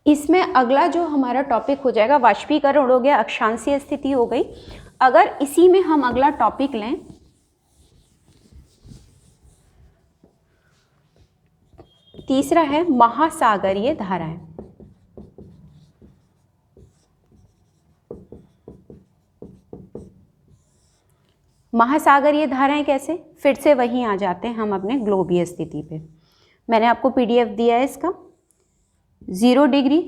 इसमें अगला जो हमारा टॉपिक हो जाएगा वाष्पीकरण हो गया, अक्षांशीय स्थिति हो गई। अगर इसी में हम अगला टॉपिक लें, तीसरा है महासागरीय धाराएं। महासागरीय धाराएं कैसे, फिर से वहीं आ जाते हैं हम अपने ग्लोबीय स्थिति पे। मैंने आपको पीडीएफ दिया है इसका। 0 डिग्री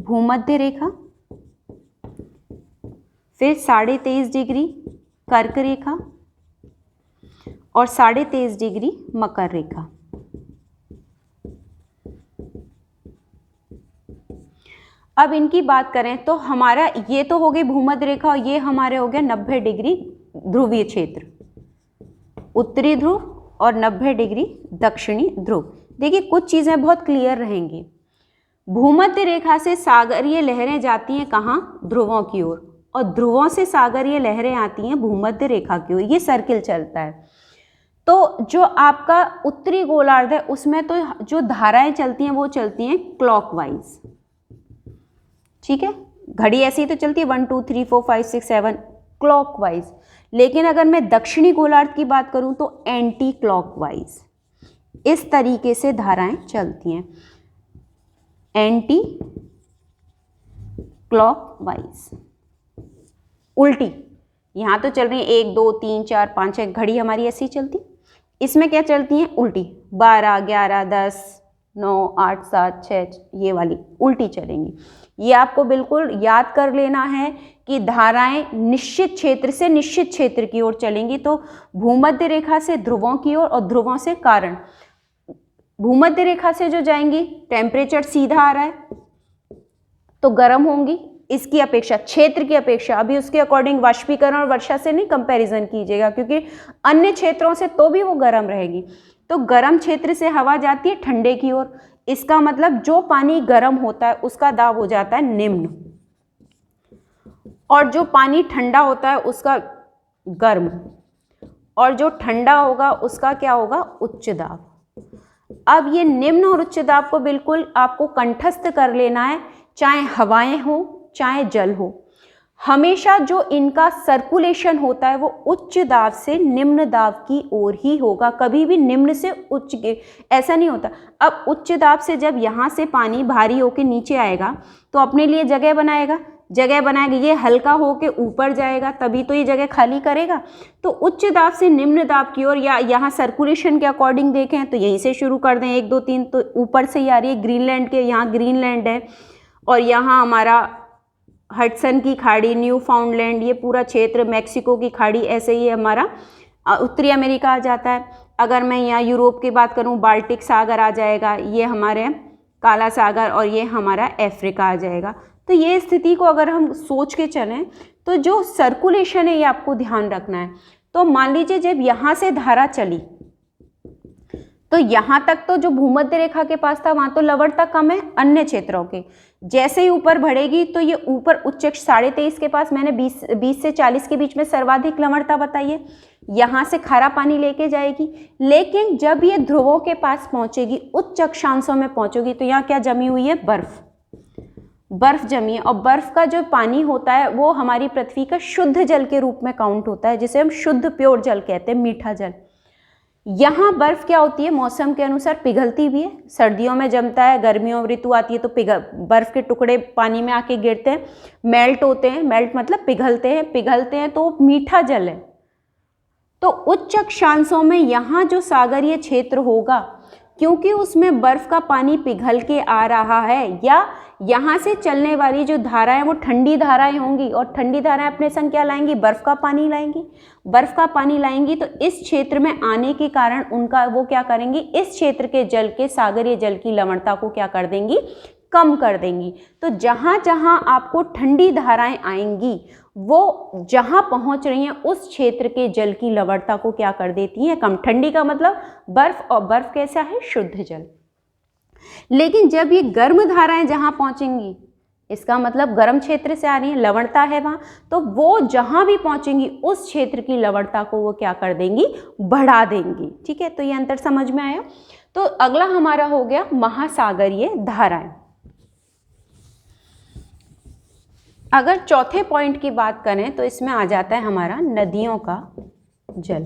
भूमध्य रेखा, फिर 23.5 डिग्री कर्क रेखा और 23.5 डिग्री मकर रेखा। अब इनकी बात करें तो हमारा ये तो हो गई भूमध्य रेखा और ये हमारे हो गया 90 डिग्री ध्रुवीय क्षेत्र, उत्तरी ध्रुव और 90 डिग्री दक्षिणी ध्रुव। देखिए कुछ चीजें बहुत क्लियर रहेंगी। भूमध्य रेखा से सागरीय लहरें जाती हैं कहाँ, ध्रुवों की ओर, और ध्रुवों से सागरीय लहरें आती हैं भूमध्य रेखा की ओर। ये सर्किल चलता है। तो जो आपका उत्तरी गोलार्ध है उसमें तो जो धाराएं चलती हैं वो चलती हैं क्लॉकवाइज, ठीक है। घड़ी ऐसी तो चलती है 1 2 3 4 5 6 7 क्लॉकवाइज। लेकिन अगर मैं दक्षिणी गोलार्ध की बात करूं तो एंटी क्लॉकवाइज। इस तरीके से धाराएं चलती हैं, एंटी क्लॉकवाइज, उल्टी। यहां तो चल रही है 1 2 3 4 5 6, घड़ी हमारी ऐसी चलती। इसमें क्या चलती हैं, उल्टी। 12 11 10 9 8 7 6, ये वाली उल्टी चलेंगी। ये आपको बिल्कुल याद कर लेना है कि धाराएं निश्चित क्षेत्र से निश्चित क्षेत्र की ओर चलेंगी। तो भूमध्य रेखा से ध्रुवों की ओर और ध्रुवों से कारण। भूमध्य रेखा से जो जाएंगी टेम्परेचर सीधा आ रहा है तो गर्म होंगी इसकी अपेक्षा, क्षेत्र की अपेक्षा। अभी उसके अकॉर्डिंग वाष्पीकरण और वर्षा से नहीं कंपैरिजन कीजिएगा, क्योंकि अन्य क्षेत्रों से तो भी वो गर्म रहेगी। तो गर्म क्षेत्र से हवा जाती है ठंडे की ओर। इसका मतलब जो पानी गर्म होता है उसका दाब हो जाता है निम्न, और जो पानी ठंडा होता है उसका गर्म, और जो ठंडा होगा उसका क्या होगा, उच्च दाब। अब ये निम्न और उच्च दाब को बिल्कुल आपको कंठस्थ कर लेना है, चाहे हवाएं हो चाहे जल हो। हमेशा जो इनका सर्कुलेशन होता है वो उच्च दाब से निम्न दाब की ओर ही होगा, कभी भी निम्न से उच्च के ऐसा नहीं होता। अब उच्च दाब से जब यहाँ से पानी भारी होके नीचे आएगा तो अपने लिए जगह बनाएगा, ये हल्का होके ऊपर जाएगा, तभी तो ये जगह खाली करेगा। तो उच्च दाब से निम्न दाब की ओर, या यहाँ सर्कुलेशन के अकॉर्डिंग देखें तो यहीं से शुरू कर दें 1 2 3, तो ऊपर से ही आ रही है ग्रीनलैंड के, यहाँ ग्रीनलैंड है और यहाँ हमारा हडसन की खाड़ी, न्यू फाउंडलैंड, ये पूरा क्षेत्र, मैक्सिको की खाड़ी, ऐसे ही हमारा उत्तरी अमेरिका आ जाता है। अगर मैं यहाँ यूरोप की बात करूँ, बाल्टिक सागर आ जाएगा, ये हमारे काला सागर, और ये हमारा अफ्रीका आ जाएगा। तो ये स्थिति को अगर हम सोच के चलें तो जो सर्कुलेशन है ये आपको ध्यान रखना है। तो मान लीजिए जब यहाँ से धारा चली तो यहाँ तक तो जो भूमध्य रेखा के पास था वहाँ तो लवणता कम है अन्य क्षेत्रों के। जैसे ही ऊपर बढ़ेगी तो ये ऊपर उच्च 23.5 के पास मैंने 20 से 40 के बीच में सर्वाधिक लवणता बताई है, यहाँ से खारा पानी लेके जाएगी। लेकिन जब ये ध्रुवों के पास पहुँचेगी, उच्च अक्षांशों में पहुँचेगी, तो यहाँ क्या जमी हुई है, बर्फ जमी है। और बर्फ का जो पानी होता है वो हमारी पृथ्वी का शुद्ध जल के रूप में काउंट होता है, जिसे हम शुद्ध प्योर जल कहते हैं, मीठा जल। यहाँ बर्फ क्या होती है, मौसम के अनुसार पिघलती भी है। सर्दियों में जमता है, गर्मियों में ऋतु आती है तो बर्फ के टुकड़े पानी में आके गिरते हैं, मेल्ट होते हैं। मेल्ट मतलब पिघलते हैं तो मीठा जल है। तो उच्च अक्षांशों में यहाँ जो सागरीय क्षेत्र होगा, क्योंकि उसमें बर्फ का पानी पिघल के आ रहा है, या यहाँ से चलने वाली जो धाराएं वो ठंडी धाराएं होंगी, और ठंडी धाराएं अपने संग क्या लाएंगी, बर्फ का पानी लाएंगी। तो इस क्षेत्र में आने के कारण उनका वो क्या करेंगी, इस क्षेत्र के जल के, सागरीय जल की लवणता को क्या कर देंगी, कम कर देंगी। तो जहाँ जहाँ आपको ठंडी धाराएं आएंगी वो जहाँ पहुँच रही हैं उस क्षेत्र के जल की लवणता को क्या कर देती हैं, कम। ठंडी का मतलब बर्फ, और बर्फ कैसा है, शुद्ध जल। लेकिन जब ये गर्म धाराएं जहाँ पहुँचेंगी, इसका मतलब गर्म क्षेत्र से आ रही है, लवणता है वहाँ, तो वो जहाँ भी पहुँचेंगी उस क्षेत्र की लवणता को वो क्या कर देंगी, बढ़ा देंगी। ठीक है, तो ये अंतर समझ में आया। तो अगला हमारा हो गया महासागरीय धाराएं। अगर चौथे पॉइंट की बात करें तो इसमें आ जाता है हमारा नदियों का जल।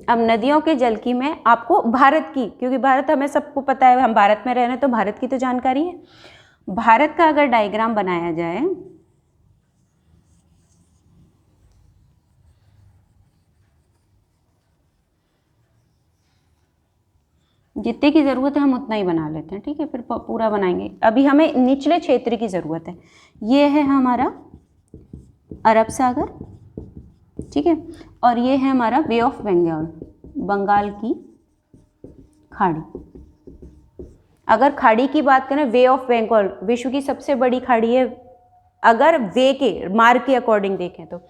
अब नदियों के जल की मैं आपको भारत की, क्योंकि भारत हमें सबको पता है, हम भारत में रह रहे हैं तो भारत की तो जानकारी है। भारत का अगर डायग्राम बनाया जाए, जितने की ज़रूरत है हम उतना ही बना लेते हैं, ठीक है, फिर पूरा बनाएंगे। अभी हमें निचले क्षेत्र की ज़रूरत है। ये है हमारा अरब सागर, ठीक है, और ये है हमारा वे ऑफ बंगाल, बंगाल की खाड़ी। अगर खाड़ी की बात करें, वे ऑफ बंगाल विश्व की सबसे बड़ी खाड़ी है अगर वे के मार्ग के अकॉर्डिंग देखें तो।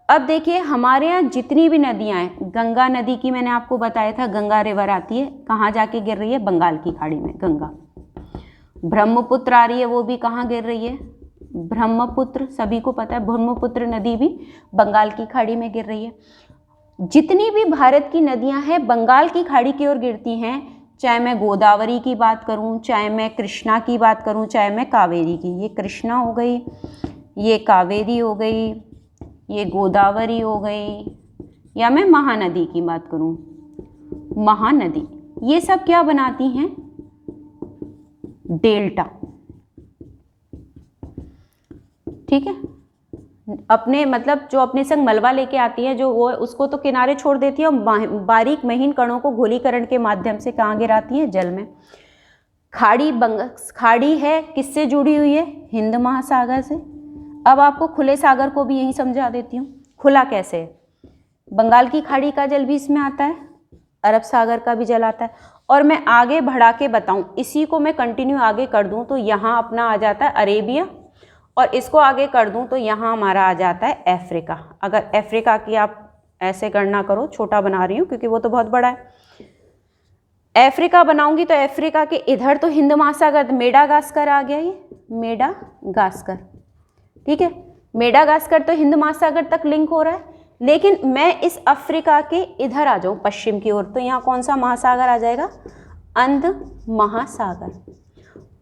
अब देखिए हमारे यहाँ जितनी भी नदियाँ हैं, गंगा नदी की मैंने आपको बताया था, गंगा रिवर आती है, कहाँ जाके गिर रही है, बंगाल की खाड़ी में गंगा। ब्रह्मपुत्र आ रही है, वो भी कहाँ गिर रही है, ब्रह्मपुत्र, सभी को पता है ब्रह्मपुत्र नदी भी बंगाल की खाड़ी में गिर रही है। जितनी भी भारत की नदियाँ हैं बंगाल की खाड़ी की ओर गिरती हैं, चाहे मैं गोदावरी की बात करूँ, चाहे मैं कृष्णा की बात करूँ, चाहे मैं कावेरी की। ये कृष्णा हो गई, ये कावेरी हो गई, ये गोदावरी हो गई, या मैं महानदी की बात करूं, महानदी, ये सब क्या बनाती हैं, डेल्टा, ठीक है। अपने मतलब जो अपने संग मलबा लेके आती है, जो वो उसको तो किनारे छोड़ देती है और बारीक महीन कणों को गोलीकरण के माध्यम से कहाँ गिराती है, जल में। खाड़ी है किससे जुड़ी हुई है, हिंद महासागर से। अब आपको खुले सागर को भी यही समझा देती हूँ, खुला कैसे है। बंगाल की खाड़ी का जल भी इसमें आता है, अरब सागर का भी जल आता है। और मैं आगे बढ़ा के बताऊँ, इसी को मैं कंटिन्यू आगे कर दूँ तो यहाँ अपना आ जाता है अरेबिया, और इसको आगे कर दूँ तो यहाँ हमारा आ जाता है अफ्रीका। अगर अफ्रीका की आप ऐसे गणना करो, छोटा बना रही हूँ क्योंकि वो तो बहुत बड़ा है। अफ्रीका बनाऊंगी तो अफ्रीका के इधर तो हिंद महासागर, मेडागास्कर आ गया, ये मेडागास्कर, ठीक है। मेडागास्कर तो हिंद महासागर तक लिंक हो रहा है, लेकिन मैं इस अफ्रीका के इधर आ जाऊं पश्चिम की ओर, तो यहाँ कौन सा महासागर आ जाएगा, अंध महासागर।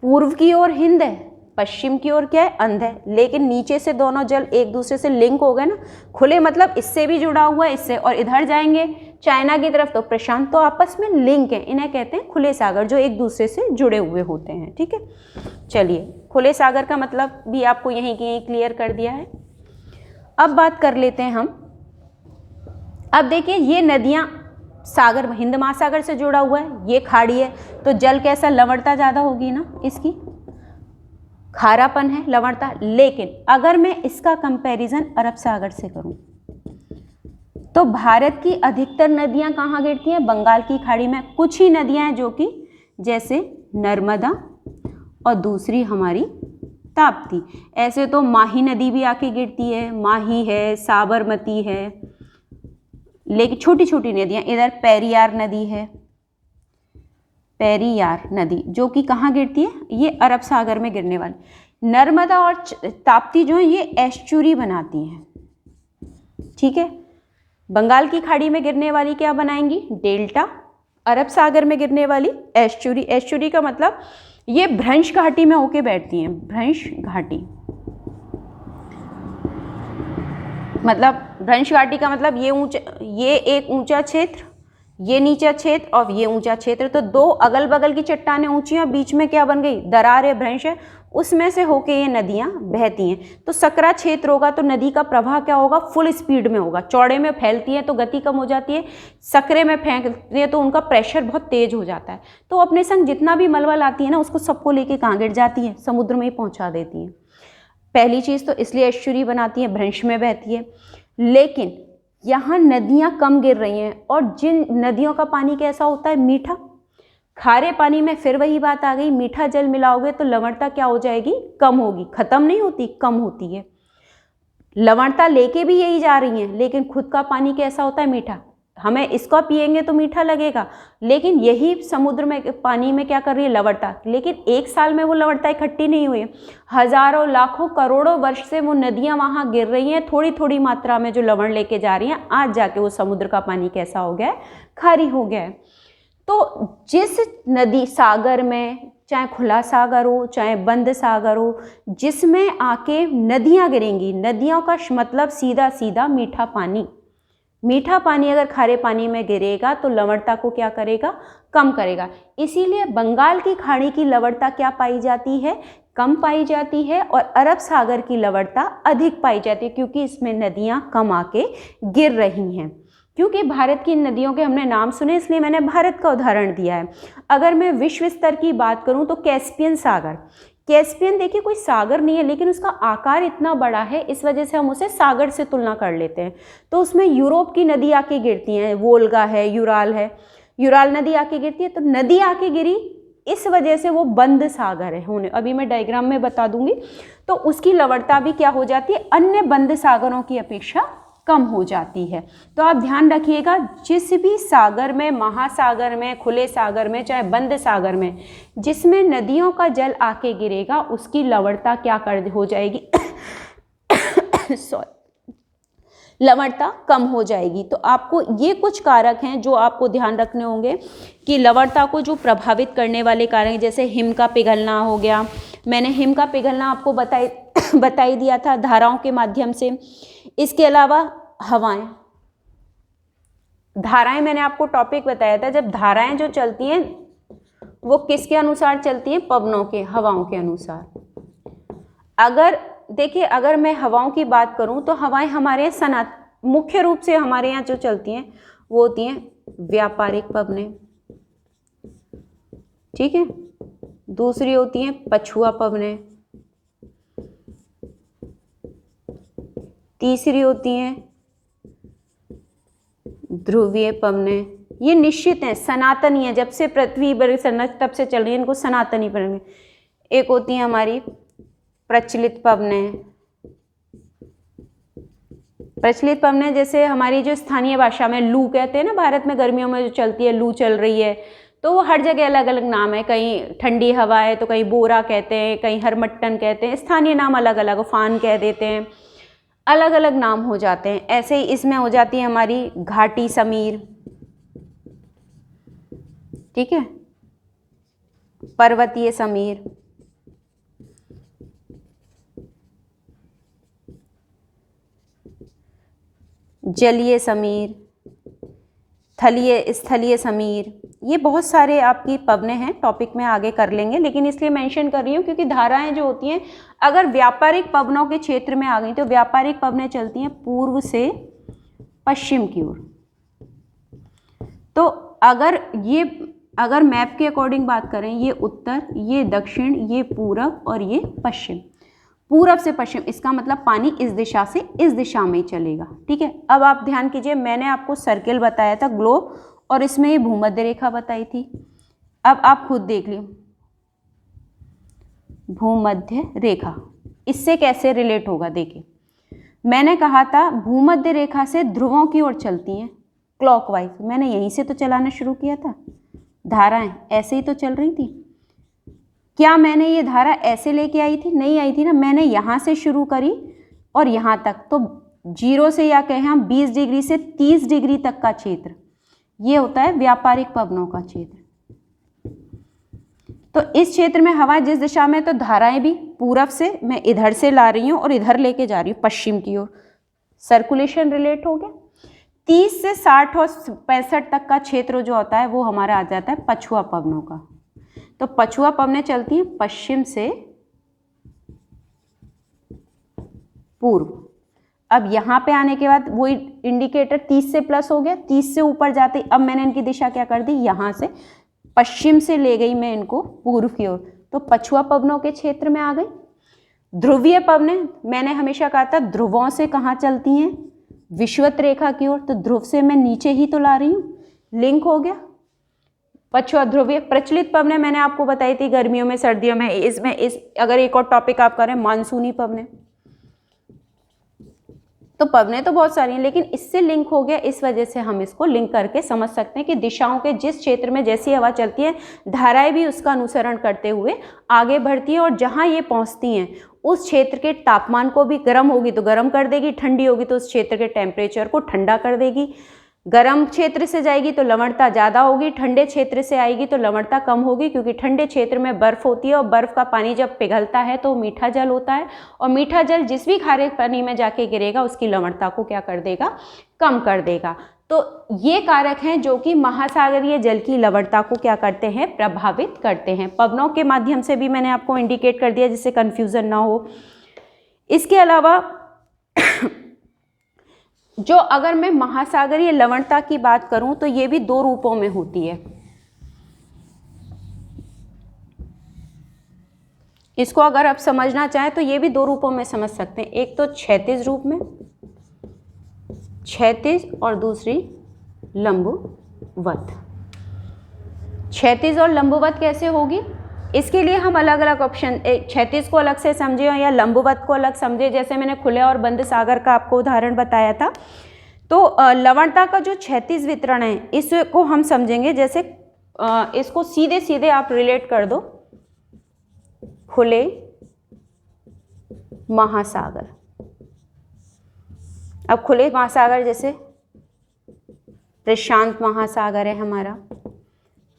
पूर्व की ओर हिंद है, पश्चिम की ओर क्या है, अंध है, लेकिन नीचे से दोनों जल एक दूसरे से लिंक हो गए ना, खुले मतलब इससे भी जुड़ा हुआ है इससे, और इधर जाएंगे चाइना की तरफ तो प्रशांत, तो आपस में लिंक है, इन्हें कहते हैं खुले सागर, जो एक दूसरे से जुड़े हुए होते हैं, ठीक है। चलिए, खुले सागर का मतलब भी आपको यहीं की यहीं क्लियर कर दिया है। अब बात कर लेते हैं हम। अब देखिए ये नदियाँ सागर, हिंद महासागर से जुड़ा हुआ है, ये खाड़ी है, तो जल कैसा, लवणता ज़्यादा होगी ना, इसकी खारापन है, लवणता। लेकिन अगर मैं इसका कंपैरिजन अरब सागर से करूं तो भारत की अधिकतर नदियां कहाँ गिरती हैं, बंगाल की खाड़ी में। कुछ ही नदियां हैं जो कि जैसे नर्मदा और दूसरी हमारी ताप्ती। ऐसे तो माही नदी भी आके गिरती है, माही है, साबरमती है, लेकिन छोटी छोटी नदियां, इधर पेरियार नदी है, पेरियार नदी जो कि कहाँ गिरती है, ये अरब सागर में गिरने वाली। नर्मदा और ताप्ती जो है ये एस्चुरी बनाती हैं, ठीक है। बंगाल की खाड़ी में गिरने वाली क्या बनाएंगी, डेल्टा। अरब सागर में गिरने वाली एस्चुरी। एस्चुरी का मतलब ये भ्रंश घाटी में होके बैठती हैं, भ्रंश घाटी। मतलब भ्रंश घाटी का मतलब ये ऊंचा, ये एक ऊंचा क्षेत्र, ये नीचा क्षेत्र और ये ऊंचा क्षेत्र, तो दो अगल बगल की चट्टानें ऊंची हैं, बीच में क्या बन गई, दरार है, भ्रंश है, उसमें से होके ये नदियां बहती हैं। तो सकरा क्षेत्र होगा तो नदी का प्रवाह क्या होगा, फुल स्पीड में होगा। चौड़े में फैलती है तो गति कम हो जाती है, सकरे में फैलती है तो उनका प्रेशर बहुत तेज हो जाता है। तो अपने संग जितना भी मलबा लाती है ना, उसको सबको लेके कहाँ गिर जाती है, समुद्र में ही पहुँचा देती हैं। पहली चीज़ तो इसलिए एस्चुरी बनाती है, भ्रंश में बहती है। लेकिन यहाँ नदियाँ कम गिर रही हैं, और जिन नदियों का पानी कैसा होता है, मीठा। खारे पानी में फिर वही बात आ गई, मीठा जल मिलाओगे तो लवणता क्या हो जाएगी, कम होगी, खत्म नहीं होती, कम होती है। लवणता लेके भी यही जा रही हैं, लेकिन खुद का पानी कैसा होता है, मीठा। हमें इसको पिएंगे तो मीठा लगेगा, लेकिन यही समुद्र में पानी में क्या कर रही है, लवणता। लेकिन एक साल में वो लवणता इकट्ठी नहीं हुई है, हजारों लाखों करोड़ों वर्ष से वो नदियां वहां गिर रही हैं, थोड़ी थोड़ी मात्रा में जो लवण लेके जा रही हैं, आज जाके वो समुद्र का पानी कैसा हो गया है, खारी हो गया है। तो जिस नदी सागर में, चाहे खुला सागर हो चाहे बंद सागर हो, जिसमें आके नदियाँ गिरेंगी। नदियों का मतलब सीधा सीधा मीठा पानी। मीठा पानी अगर खारे पानी में गिरेगा तो लवणता को क्या करेगा, कम करेगा। इसीलिए बंगाल की खाड़ी की लवणता क्या पाई जाती है, कम पाई जाती है, और अरब सागर की लवणता अधिक पाई जाती है, क्योंकि इसमें नदियाँ कम आके गिर रही हैं। क्योंकि भारत की नदियों के हमने नाम सुने इसलिए मैंने भारत का उदाहरण दिया है। अगर मैं विश्व स्तर की बात करूं तो कैस्पियन सागर, कैस्पियन देखिए कोई सागर नहीं है लेकिन उसका आकार इतना बड़ा है, इस वजह से हम उसे सागर से तुलना कर लेते हैं। तो उसमें यूरोप की नदी आके गिरती हैं, वोल्गा है, यूराल नदी आके गिरती है। तो नदी आके गिरी इस वजह से वो बंद सागर है होने, अभी मैं डायग्राम में बता दूंगी। तो उसकी लवणता भी क्या हो जाती है, अन्य बंद सागरों की अपेक्षा कम हो जाती है। तो आप ध्यान रखिएगा, जिस भी सागर में, महासागर में, खुले सागर में, चाहे बंद सागर में, जिसमें नदियों का जल आके गिरेगा उसकी लवणता क्या कर हो जाएगी सॉरी, लवणता कम हो जाएगी। तो आपको ये कुछ कारक हैं जो आपको ध्यान रखने होंगे कि लवणता को जो प्रभावित करने वाले कारक हैं, जैसे हिम का पिघलना हो गया। मैंने हिम का पिघलना आपको बताई दिया था धाराओं के माध्यम से। इसके अलावा हवाएं, धाराएं मैंने आपको टॉपिक बताया था। जब धाराएं जो चलती हैं वो किसके अनुसार चलती हैं, पवनों के, हवाओं के अनुसार। अगर देखिए, अगर मैं हवाओं की बात करूं तो हवाएं हमारे मुख्य रूप से हमारे यहाँ जो चलती हैं वो होती हैं व्यापारिक पवनें, ठीक है। दूसरी होती हैं पछुआ पवनें, तीसरी होती हैं ध्रुवीय पवनें। ये निश्चित हैं, सनातनी है, जब से पृथ्वी तब से चल रही है, इनको सनातनी पवनें। एक होती है हमारी प्रचलित पवनें। प्रचलित पवनें जैसे हमारी जो स्थानीय भाषा में लू कहते हैं ना, भारत में गर्मियों में जो चलती है, लू चल रही है, तो वो हर जगह अलग अलग नाम है। कहीं ठंडी हवा है तो कहीं बोरा कहते हैं, कहीं हरमट्टन कहते हैं, स्थानीय नाम अलग अलग, फान कह देते हैं, अलग अलग नाम हो जाते हैं। ऐसे ही इसमें हो जाती है हमारी घाटी समीर, ठीक है, पर्वतीय समीर, जलीय समीर, स्थलीय समीर। ये बहुत सारे आपकी पवनें हैं, टॉपिक में आगे कर लेंगे, लेकिन इसलिए मेंशन कर रही हूँ क्योंकि धाराएं जो होती हैं अगर व्यापारिक पवनों के क्षेत्र में आ गई तो व्यापारिक पवनें चलती हैं पूर्व से पश्चिम की ओर। तो अगर मैप के अकॉर्डिंग बात करें, ये उत्तर, ये दक्षिण, ये पूरब और ये पश्चिम। पूरब से पश्चिम, इसका मतलब पानी इस दिशा से इस दिशा में ही चलेगा, ठीक है। अब आप ध्यान कीजिए, मैंने आपको सर्किल बताया था, ग्लोब, और इसमें ये भूमध्य रेखा बताई थी। अब आप खुद देख लीजिए, भूमध्य रेखा इससे कैसे रिलेट होगा। देखिए, मैंने कहा था भूमध्य रेखा से ध्रुवों की ओर चलती हैं क्लॉकवाइज। मैंने यहीं से तो चलाना शुरू किया था, धाराएं ऐसे ही तो चल रही थी। क्या मैंने ये धारा ऐसे लेके आई थी? नहीं आई थी ना, मैंने यहाँ से शुरू करी और यहाँ तक, तो 0 से या कहें हम 20 डिग्री से 30 डिग्री तक का क्षेत्र, ये होता है व्यापारिक पवनों का क्षेत्र। तो इस क्षेत्र में हवा जिस दिशा में, तो धाराएं भी पूरब से मैं इधर से ला रही हूँ और इधर लेके जा रही हूँ पश्चिम की ओर, सर्कुलेशन रिलेट हो गया। 30 से 60 और 65 तक का क्षेत्र जो होता है वो हमारा आ जाता है पछुआ पवनों का। तो पछुआ पवनें चलती हैं पश्चिम से पूर्व। अब यहाँ पे आने के बाद वही इंडिकेटर 30 से प्लस हो गया, 30 से ऊपर जाते अब मैंने इनकी दिशा क्या कर दी, यहाँ से पश्चिम से ले गई मैं इनको पूर्व की ओर, तो पछुआ पवनों के क्षेत्र में आ गई। ध्रुवीय पवनें मैंने हमेशा कहा था ध्रुवों से कहाँ चलती हैं, विषुवत रेखा की ओर, तो ध्रुव से मैं नीचे ही तो ला रही हूँ, लिंक हो गया। पछुआ ध्रुवीय। प्रचलित पवनें मैंने आपको बताई थी गर्मियों में, सर्दियों में। इसमें अगर एक और टॉपिक आप करें, मानसूनी पवनें, तो पवनें तो बहुत सारी हैं लेकिन इससे लिंक हो गया, इस वजह से हम इसको लिंक करके समझ सकते हैं कि दिशाओं के जिस क्षेत्र में जैसी हवा चलती है, धाराएं भी उसका अनुसरण करते हुए आगे बढ़ती हैं और जहां ये पहुंचती हैं उस क्षेत्र के तापमान को भी, गर्म होगी तो गर्म कर देगी, ठंडी होगी तो उस क्षेत्र के टेम्परेचर को ठंडा कर देगी। गर्म क्षेत्र से जाएगी तो लवणता ज़्यादा होगी, ठंडे क्षेत्र से आएगी तो लवणता कम होगी, क्योंकि ठंडे क्षेत्र में बर्फ़ होती है और बर्फ़ का पानी जब पिघलता है तो मीठा जल होता है, और मीठा जल जिस भी खारे पानी में जाके गिरेगा उसकी लवणता को क्या कर देगा, कम कर देगा। तो ये कारक हैं जो कि महासागरीय जल की लवणता को क्या करते हैं, प्रभावित करते हैं। पवनों के माध्यम से भी मैंने आपको इंडिकेट कर दिया जिससे कन्फ्यूज़न ना हो। इसके अलावा जो अगर मैं महासागरीय लवणता की बात करूं तो ये भी दो रूपों में होती है। इसको अगर आप समझना चाहें तो ये भी दो रूपों में समझ सकते हैं, एक तो क्षैतिज रूप में, क्षैतिज, और दूसरी लंबवत। क्षैतिज और लंबवत कैसे होगी, इसके लिए हम अलग अलग ऑप्शन, क्षैतिज को अलग से समझे या लंबवत को अलग समझे। जैसे मैंने खुले और बंद सागर का आपको उदाहरण बताया था, तो लवणता का जो क्षैतिज वितरण है इसको हम समझेंगे। जैसे इसको सीधे सीधे आप रिलेट कर दो खुले महासागर। अब खुले महासागर जैसे प्रशांत महासागर है हमारा,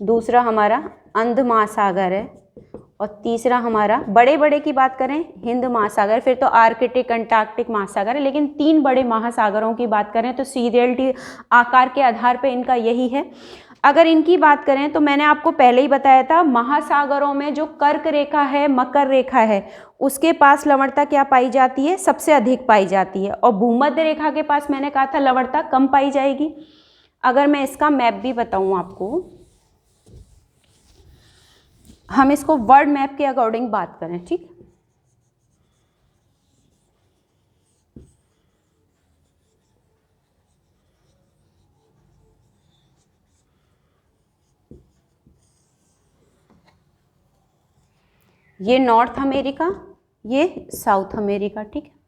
दूसरा हमारा अंध महासागर है, और तीसरा हमारा बड़े बड़े की बात करें हिंद महासागर, फिर तो आर्कटिक अंटार्कटिक महासागर है। लेकिन तीन बड़े महासागरों की बात करें तो सीरियलिटी आकार के आधार पे इनका यही है। अगर इनकी बात करें तो मैंने आपको पहले ही बताया था, महासागरों में जो कर्क रेखा है, मकर रेखा है, उसके पास लवणता क्या पाई जाती है, सबसे अधिक पाई जाती है, और भूमध्य रेखा के पास मैंने कहा था लवणता कम पाई जाएगी। अगर मैं इसका मैप भी बताऊं आपको, हम इसको वर्ल्ड मैप के अकॉर्डिंग बात करें, ठीक। ये नॉर्थ अमेरिका, ये साउथ अमेरिका, ठीक है।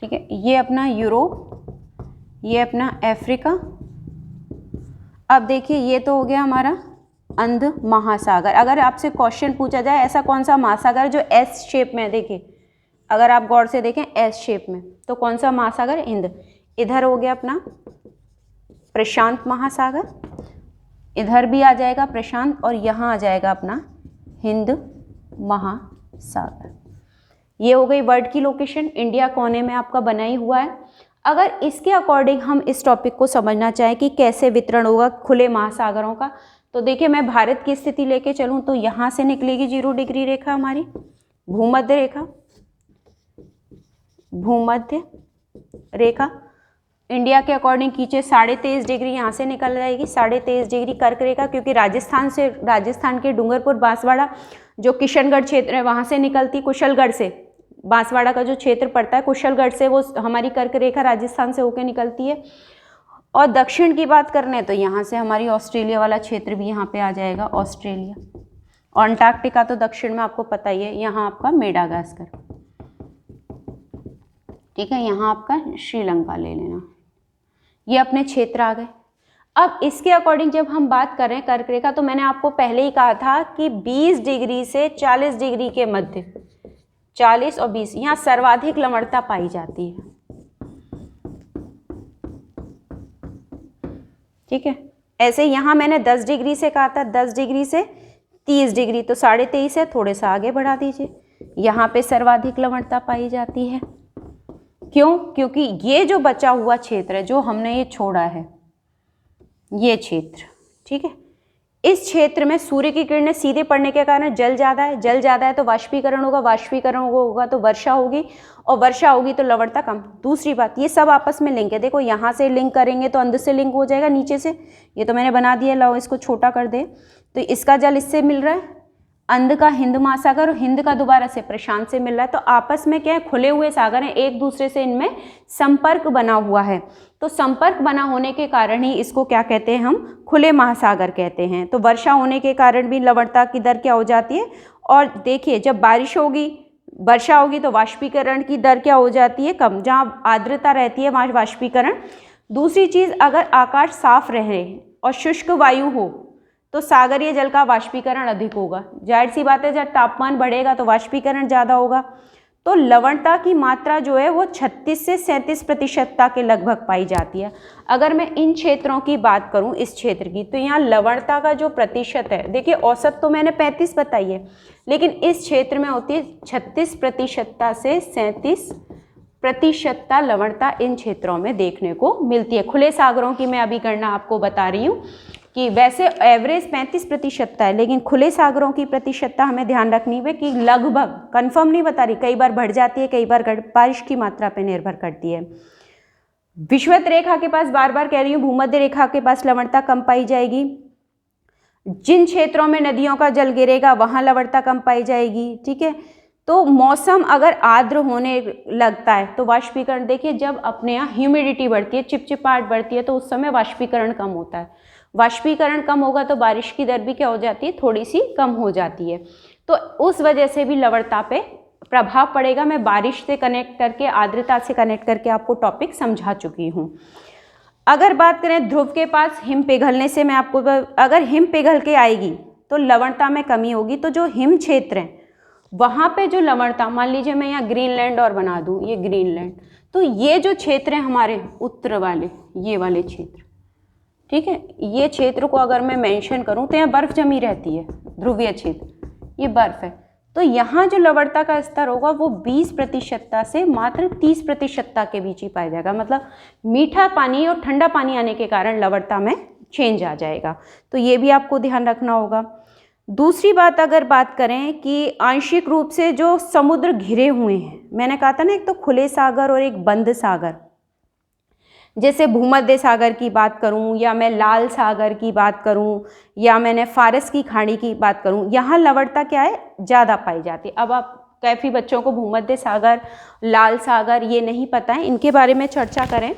ठीक है, ये अपना यूरोप, ये अपना अफ्रीका। अब देखिए ये तो हो गया हमारा अंध महासागर। अगर आपसे क्वेश्चन पूछा जाए ऐसा कौन सा महासागर जो एस शेप में है, देखिए अगर आप गौर से देखें एस शेप में, तो कौन सा महासागर, हिंद। इधर हो गया अपना प्रशांत महासागर, इधर भी आ जाएगा प्रशांत, और यहाँ आ जाएगा अपना हिंद महासागर। ये हो गई वर्ल्ड की लोकेशन, इंडिया कोने में आपका बना ही हुआ है। अगर इसके अकॉर्डिंग हम इस टॉपिक को समझना चाहें कि कैसे वितरण होगा खुले महासागरों का, तो देखिए मैं भारत की स्थिति लेके चलूँ तो यहाँ से निकलेगी 0 डिग्री रेखा हमारी, भूमध्य रेखा, भूमध्य रेखा इंडिया के अकॉर्डिंग खींचे 23.5 डिग्री, यहाँ से निकल जाएगी 23.5 डिग्री कर्क रेखा, क्योंकि राजस्थान के डूंगरपुर बांसवाड़ा जो किशनगढ़ क्षेत्र है वहाँ से निकलती, कुशलगढ़ से बांसवाड़ा का जो क्षेत्र पड़ता है कुशलगढ़ से, वो हमारी कर्क रेखा राजस्थान से होकर निकलती है। और दक्षिण की बात करने तो यहाँ से हमारी ऑस्ट्रेलिया वाला क्षेत्र भी यहाँ पे आ जाएगा, ऑस्ट्रेलिया। और अंटार्कटिका तो दक्षिण में आपको पता ही है, यहाँ आपका मेडागास्कर, ठीक है, यहाँ आपका श्रीलंका ले लेना। ये अपने क्षेत्र आ गए। अब इसके अकॉर्डिंग जब हम बात करें कर्क रेखा, तो मैंने आपको पहले ही कहा था कि 20 डिग्री से 40 डिग्री के मध्य, 40 और 20, यहाँ सर्वाधिक लवणता पाई जाती है, ठीक है। ऐसे यहाँ मैंने 10 डिग्री से कहा था, 10 डिग्री से 30 डिग्री, तो 23.5 है, थोड़े सा आगे बढ़ा दीजिए, यहाँ पे सर्वाधिक लवणता पाई जाती है। क्यों? क्योंकि ये जो बचा हुआ क्षेत्र है, जो हमने ये छोड़ा है, ये क्षेत्र, ठीक है, इस क्षेत्र में सूर्य की किरणें सीधे पड़ने के कारण जल ज़्यादा है, जल ज़्यादा है तो वाष्पीकरण होगा, वाष्पीकरण होगा तो वर्षा होगी, और वर्षा होगी तो लवणता कम। दूसरी बात, ये सब आपस में लिंक है, देखो यहाँ से लिंक करेंगे तो अंदर से लिंक हो जाएगा, नीचे से, ये तो मैंने बना दिया, लाओ इसको छोटा कर दे, तो इसका जल इससे मिल रहा है, अंध का हिंद महासागर, और हिंद का दोबारा से प्रशांत से मिल रहा है, तो आपस में क्या है, खुले हुए सागर हैं, एक दूसरे से इनमें संपर्क बना हुआ है। तो संपर्क बना होने के कारण ही इसको क्या कहते हैं, हम खुले महासागर कहते हैं। तो वर्षा होने के कारण भी लवणता की दर क्या हो जाती है। और देखिए जब बारिश होगी, वर्षा होगी तो वाष्पीकरण की दर क्या हो जाती है, कम। जहाँ आर्द्रता रहती है वहाँ वाष्पीकरण। दूसरी चीज़, अगर आकाश साफ रहे और शुष्क वायु हो तो सागरीय जल का वाष्पीकरण अधिक होगा। जाहिर सी बात है, जब तापमान बढ़ेगा तो वाष्पीकरण ज़्यादा होगा। तो लवणता की मात्रा जो है वो 36 से 37% के लगभग पाई जाती है। अगर मैं इन क्षेत्रों की बात करूं, इस क्षेत्र की, तो यहाँ लवणता का जो प्रतिशत है, देखिए औसत तो मैंने 35 बताई है, लेकिन इस क्षेत्र में होती है 36% से 37% लवणता इन क्षेत्रों में देखने को मिलती है। खुले सागरों की मैं अभी गणना आपको बता रही हूँ कि वैसे एवरेज 35% है, लेकिन खुले सागरों की प्रतिशतता हमें ध्यान रखनी है कि लगभग, कंफर्म नहीं बता रही, कई बार बढ़ जाती है, कई बार बारिश की मात्रा पर निर्भर करती है। विषुवत रेखा के पास, बार बार कह रही हूँ, भूमध्य रेखा के पास लवणता कम पाई जाएगी। जिन क्षेत्रों में नदियों का जल गिरेगा वहाँ लवणता कम पाई जाएगी, ठीक है। तो मौसम अगर आर्द्र होने लगता है तो वाष्पीकरण, देखिए जब अपने यहाँ ह्यूमिडिटी बढ़ती है, चिपचिपाहट बढ़ती है, तो उस समय वाष्पीकरण कम होता है। वाष्पीकरण कम होगा तो बारिश की दर भी क्या हो जाती है, थोड़ी सी कम हो जाती है। तो उस वजह से भी लवणता पे प्रभाव पड़ेगा। मैं बारिश से कनेक्ट करके, आर्द्रता से कनेक्ट करके आपको टॉपिक समझा चुकी हूँ। अगर बात करें ध्रुव के पास हिम पिघलने से, मैं आपको, अगर हिम पिघल के आएगी तो लवणता में कमी होगी। तो जो हिम क्षेत्र हैं वहाँ पे जो लवणता, मान लीजिए मैं यहाँ ग्रीनलैंड और बना दूँ, ये ग्रीनलैंड, तो ये जो क्षेत्र हैं हमारे उत्तर वाले, ये वाले क्षेत्र, ठीक है, ये क्षेत्र को अगर मैं मेंशन करूँ तो यहाँ बर्फ जमी रहती है, ध्रुवीय क्षेत्र, ये बर्फ है। तो यहाँ जो लवणता का स्तर होगा वो 20% से मात्र 30% के बीच ही पाया जाएगा। मतलब मीठा पानी और ठंडा पानी आने के कारण लवणता में चेंज आ जाएगा। तो ये भी आपको ध्यान रखना होगा। दूसरी बात, अगर बात करें कि आंशिक रूप से जो समुद्र घिरे हुए हैं, मैंने कहा था ना, एक तो खुले सागर और एक बंद सागर। जैसे भूमध्य सागर की बात करूं, या मैं लाल सागर की बात करूं, या मैंने फारस की खाड़ी की बात करूं, यहाँ लवणता क्या है, ज़्यादा पाई जाती है। अब आप काफ़ी बच्चों को भूमध्य सागर, लाल सागर ये नहीं पता है, इनके बारे में चर्चा करें।